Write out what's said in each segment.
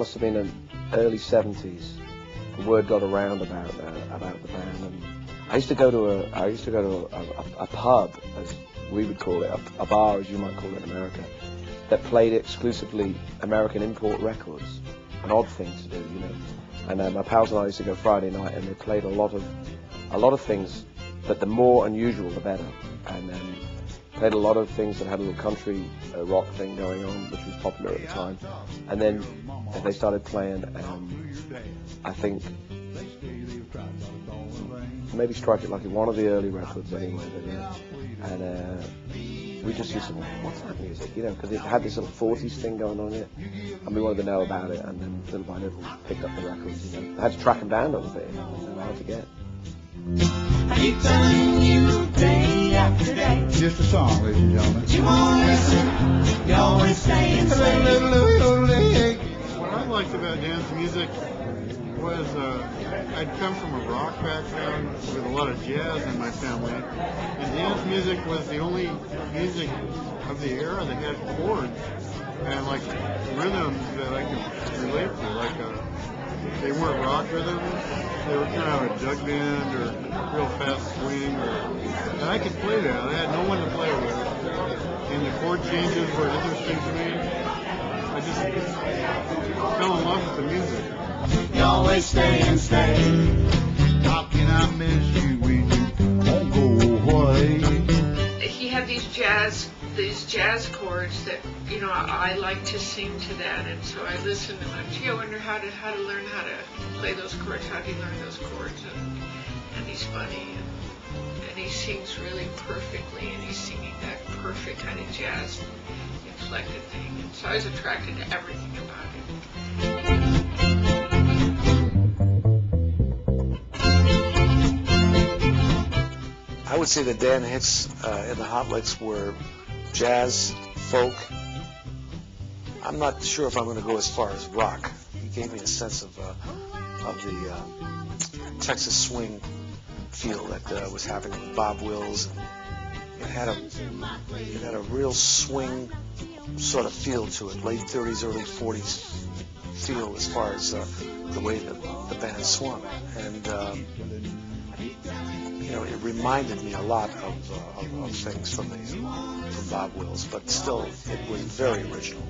must have been in early 70s. The word got around about the band, and I used to go to a pub, as we would call it, a bar, as you might call it in America, that played exclusively American import records. An odd thing to do, you know. And my pals and I used to go Friday night, and they played a lot of things, but the more unusual, the better. And played a lot of things that had a little country rock thing going on, which was popular at the time. And then they started playing, I think, maybe Strike It Lucky, one of the early records anyway. And we just used to go, what's that music? You know, because it had this sort of 40s thing going on in it, and we wanted to know about it, and then little by little picked up the records, you know. I had to track them down a little bit, you know, they were hard to get. I keep telling you day after day. Just a song, ladies and gentlemen. You won't listen, you always stay and stay. What I liked about dance music was I'd come from a rock background with a lot of jazz in my family, and dance music was the only music of the era that had chords and like rhythms that I could relate to. Like they weren't rock rhythms; they were kind of a jug band or real fast swing, and I could play that. I had no one to play with, and the chord changes were interesting to me. I just fell in love with the music. You always stay and stay. How can I miss you when you won't go away? He had these jazz chords that, you know, I like to sing to that, and so I listened and went, gee, I wonder how to learn how to play those chords. How do you learn those chords? And he's funny, and he sings really perfectly, and he's singing that perfect kind of jazz inflected thing. And so I was attracted to everything about it. I would say that Dan Hicks and the Hot Licks were jazz, folk. I'm not sure if I'm going to go as far as rock. He gave me a sense of the Texas swing feel that was happening with Bob Wills. And it had a real swing sort of feel to it, late 30s, early 40s feel as far as the way the band swung. And you know, it reminded me a lot of things from Bob Wills, but still, it was very original.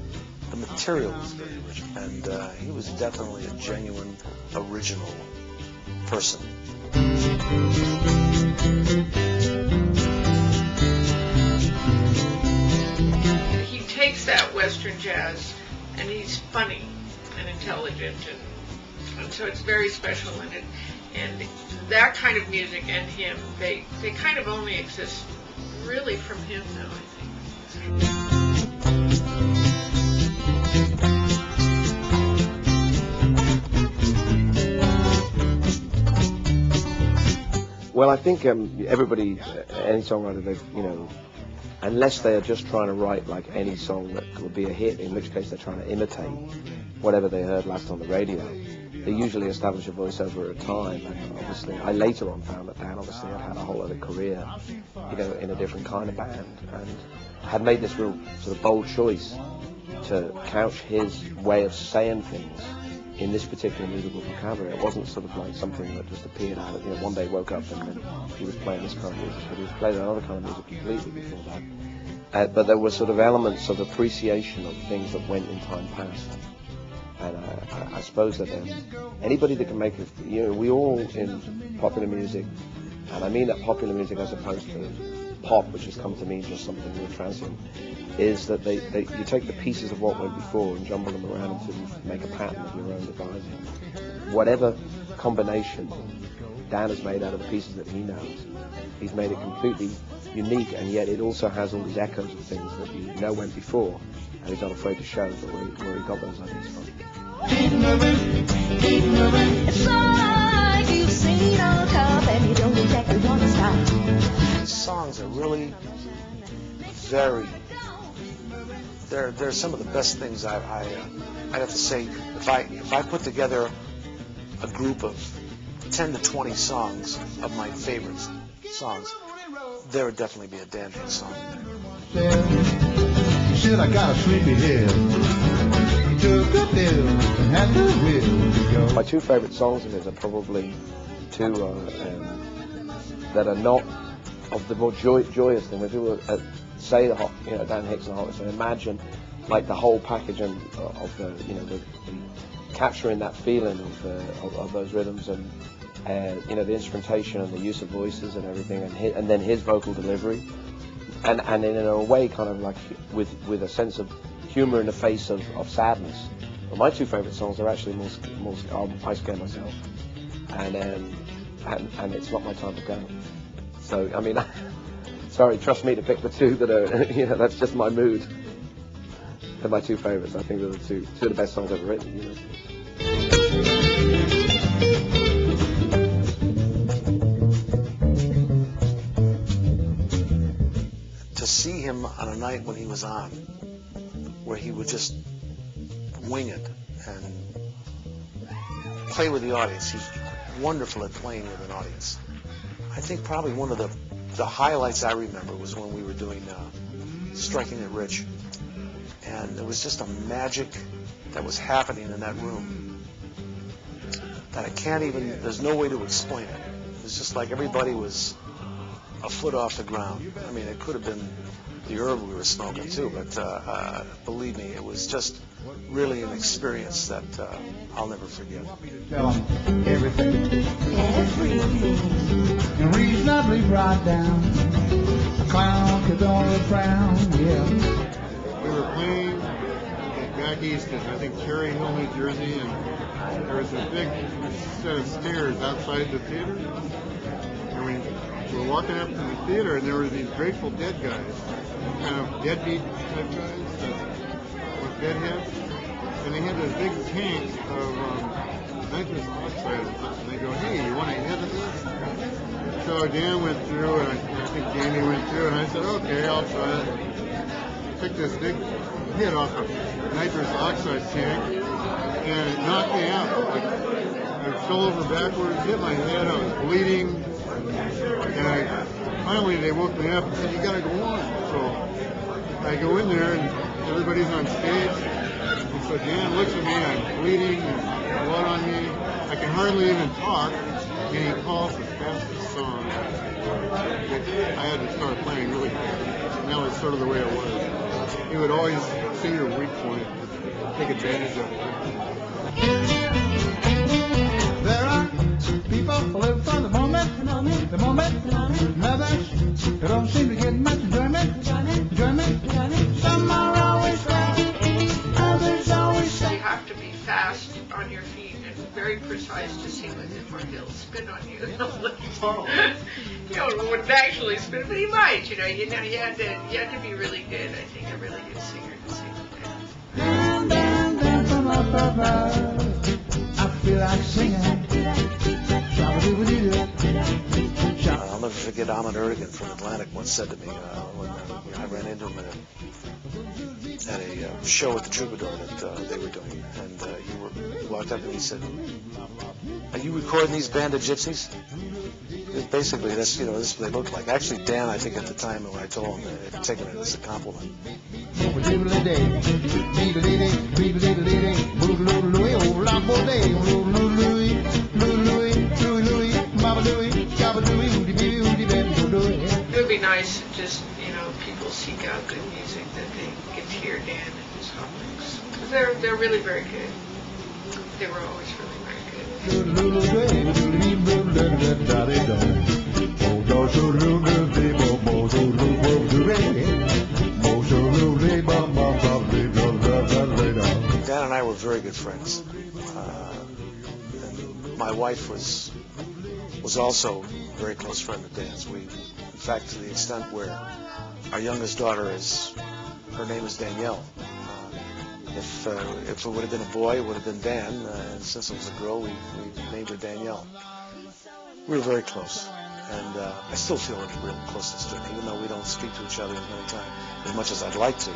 The material was very original, and he was definitely a genuine, original person. He takes that Western jazz, and he's funny and intelligent, and so it's very special in it. And that kind of music and him, they kind of only exist really from him, though, I think. Well, I think everybody, any songwriter, you know, unless they are just trying to write like any song that will be a hit, in which case they're trying to imitate whatever they heard last on the radio, they usually establish a voice over a time. And obviously, I later on found that Dan obviously had a whole other career, you know, in a different kind of band, and had made this real sort of bold choice to couch his way of saying things in this particular musical vocabulary. It wasn't sort of like something that just appeared out of, you know, one day woke up and then he was playing this kind of music, but he was playing another kind of music completely before that. But there were sort of elements of appreciation of things that went in time past. And I suppose that anybody that can make it, you know, we all in popular music, and I mean that popular music as opposed to pop, which has come to mean just something real transient, is that you take the pieces of what went before and jumble them around until you make a pattern of your own devising. Whatever combination Dan has made out of the pieces that he knows, he's made it completely unique, and yet it also has all these echoes of things that you know went before, and he's not afraid to show where he got those ideas from. Keep moving, keep moving. It's like you've seen on top and you don't exactly want to stop. These songs are really very, they're some of the best things I'd have to say. If I put together a group of 10 to 20 songs of my favorite songs, there would definitely be a Dan Hicks song in there. Said, I got a sleepy head. He took a still have the will to go. My two favourite songs of his are probably two that are not of the more joyous thing. When people say Dan Hicks and the Hot Lips, and imagine like the whole package of the the capturing that feeling of those rhythms and the instrumentation and the use of voices and everything, and then his vocal delivery, and in a way kind of like with a sense of humour in the face of sadness. Well, my two favourite songs are actually more I Scare Myself and It's Not My Time to Go. So I mean, sorry, trust me to pick the two that are that's just my mood. They're my two favourites. I think they're the two of the best songs ever written. To see him on a night when he was on, where he would just wing it and play with the audience. He's wonderful at playing with an audience. I think probably one of the highlights I remember was when we were doing Striking It Rich. And there was just a magic that was happening in that room that there's no way to explain it. It was just like everybody was a foot off the ground. I mean, it could have been the herb we were smoking too, but believe me, it was just really an experience that I'll never forget. Tell 'em everything. Everything. And reasonably brought down. A clown could only frown, yeah. We were playing back east in, I think, Cherry Hill, New Jersey, and there was a big set of stairs outside the theater. And we were walking up to the theater, and there were these Grateful Dead guys, kind of deadbeat type guys with dead heads. And they had this big tank of nitrous oxide, and they go, "Hey, you want a hit of this?" So Dan went through, and I think Jamie went through, and I said, "Okay, I'll try it." Took this big hit off a nitrous oxide tank, and it knocked me out. Like, I fell over backwards, hit my head, I was bleeding, and finally they woke me up and said, "You gotta go on." So I go in there, and everybody's on stage, and so Dan looks at me, I'm bleeding, and blood on me, I can hardly even talk, and he calls the fastest song. I had to start playing really fast, and that was sort of the way it was. He would always see your weak point, take advantage of it. There are people who live for the moment, and others who don't seem to get much enjoyment. Some are always fast, others always So you have to be fast on your feet and very precise to see within where he'll spin on you. Wouldn't actually spin, but he might. You had to be really good. I think a really good singer to sing with that. down, down, down from up above. I feel like singing. I'll never forget Ahmet Erdogan from Atlantic once said to me when I ran into him at a show at the Troubadour that they were doing, and he walked up and he said, "Are you recording these band of gypsies?" Basically, this is what they look like. Actually, Dan, I think at the time when I told him, had taken it as a compliment. It would be nice if just, people seek out good music, that they get to hear Dan and his Hot Lips. Because they're really very good. They were always really very good. Dan and I were very good friends. And my wife was also a very close friend of Dan's. In fact, to the extent where our youngest daughter her name is Danielle. If it would have been a boy, it would have been Dan. And since it was a girl, we named her Danielle. We were very close. And I still feel a real closeness to him, even though we don't speak to each other as much as I'd like to.